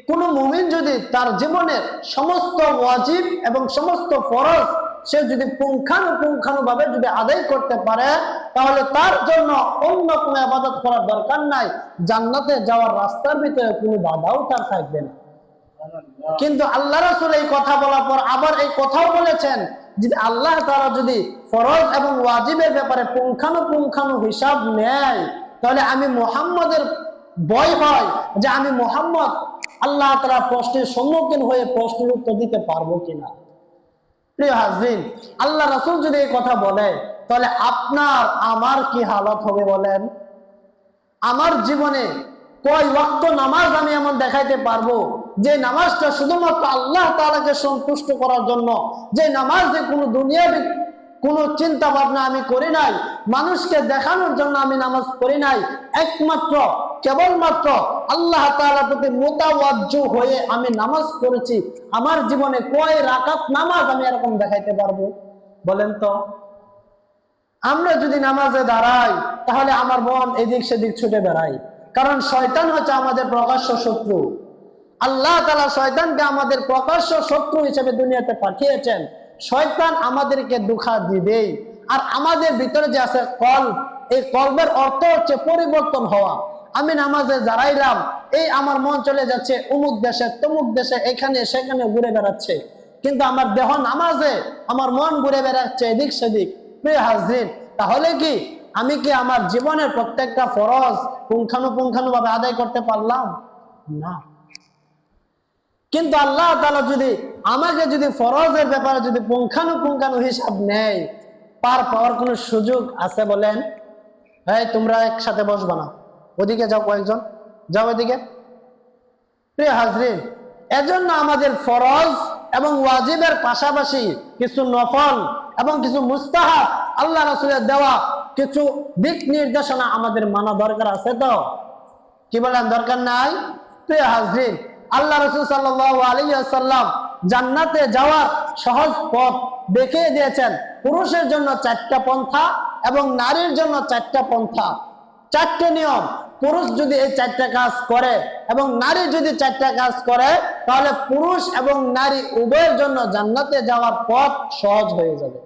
কোন মুমিন যদি তার জীবনের সমস্ত ওয়াজিব এবং সমস্ত ফরজ সে যদি পুঙ্খানুপুঙ্খানুভাবে যদি আদায় করতে পারে, তাহলে তার জন্য অন্য কোনো ইবাদত করার দরকার নাই, জান্নাতে যাওয়ার রাস্তার ভিতরে কোনো বাধাও তার থাকবে না। কিন্তু আল্লাহ রাসূল এই কথা বলার পর আবার এই কথাও বলেছেন, যদি আল্লাহ তাআলা যদি ফরজ এবং ওয়াজিবের ব্যাপারে পুঙ্খানুপুঙ্খানু হিসাব নেয়, তাহলে আমি মুহাম্মদের ভয় হয় যে আমি মুহাম্মদ আল্লাহ তাআলার প্রশ্নের সম্মুখীন হয়ে প্রশ্নের উত্তর দিতে পারবো কিনা। প্রিয় হাজরিন, আল্লাহ রাসূল যদি এই কথা বলে, তাহলে আপনার আমার কি হালত হবে বলেন? আমার জীবনে কয় ওয়াক্ত নামাজ আমি এমন দেখাইতে পারবো যে নামাজটা শুধুমাত্র আল্লাহ তাআলাকে সন্তুষ্ট করার জন্য, যে নামাজে কোনো দুনিয়াবি কোনো চিন্তা ভাবনা আমি করি নাই, মানুষকে দেখানোর জন্য আমি নামাজ পড়ি নাই, একমাত্র কেবলমাত্র আল্লাহ তাআলার প্রতি মুতাওয়াজ্জু হয়ে আমি নামাজ পড়েছি। আমার জীবনে কয় রাকাত নামাজ আমি এরকম দেখাইতে পারবো বলেন তো? আমরা যদি নামাজে দাঁড়াই, তাহলে আমার মন এদিক সেদিক ছুটে বেড়াই, কারণ শয়তান হচ্ছে আমাদের প্রকাশ্য শত্রু। আল্লাহ তাআলা শয়তানকে আমাদের প্রকাশ্য শত্রু হিসেবে দুনিয়াতে পাঠিয়েছেন। শয়তান আমাদেরকে ধোঁকা দিবেই। আর আমাদের ভিতরে যে আছে কলব, এই কলবের অর্থ হচ্ছে পরিবর্তন হওয়া। আমি নামাজে দাঁড়াইলাম, এই আমার মন চলে যাচ্ছে অমুক দেশে তমুক দেশে, এখানে সেখানে ঘুরে বেড়াচ্ছে, কিন্তু আমার দেহ নামাজে, আমার মন ঘুরে বেড়াচ্ছে এদিক সেদিক। প্রিয় হাজরিন, তাহলে কি আমি কি আমার জীবনের প্রত্যেকটা ফরজ পুঙ্খানুপুঙ্খানু ভাবে আদায় করতে পারলাম না? কিন্তু আল্লাহ তাআলা যদি আমাকে যদি ফরজের ব্যাপারে যদি পুঙ্খানুপুঙ্খানু হিসাব নেয়, পার পাওয়ার কোনো সুযোগ আছে বলেন? এই তোমরা একসাথে বসবা না, ওদিকে যাও, কয়েকজন যাও এদিকে। প্রিয় হাজরিন, এজন্য আমাদের ফরজ এবং ওয়াজিবের পাশাপাশি কিছু নফল এবং কিছু মুস্তাহাব, আল্লাহ রাসূলের দেওয়া কিছু দিক নির্দেশনা আমাদের মানা দরকার আছে তো? কি বলেন, দরকার নাই? প্রিয় হাজরিন, আল্লাহ রাসূল সাল্লাল্লাহু আলাইহি ওয়াসাল্লাম জান্নাতে যাওয়ার সহজ পথ দেখিয়ে দিয়েছেন। পুরুষের জন্য 4টা পন্থা এবং নারীর জন্য 4টা পন্থা, 4টে নিয়ম। পুরুষ যদি এই 4টা কাজ করে এবং নারী যদি 4টা কাজ করে, তাহলে পুরুষ এবং নারী উভয়ের জন্য জান্নাতে যাওয়ার পথ সহজ হয়ে যাবে।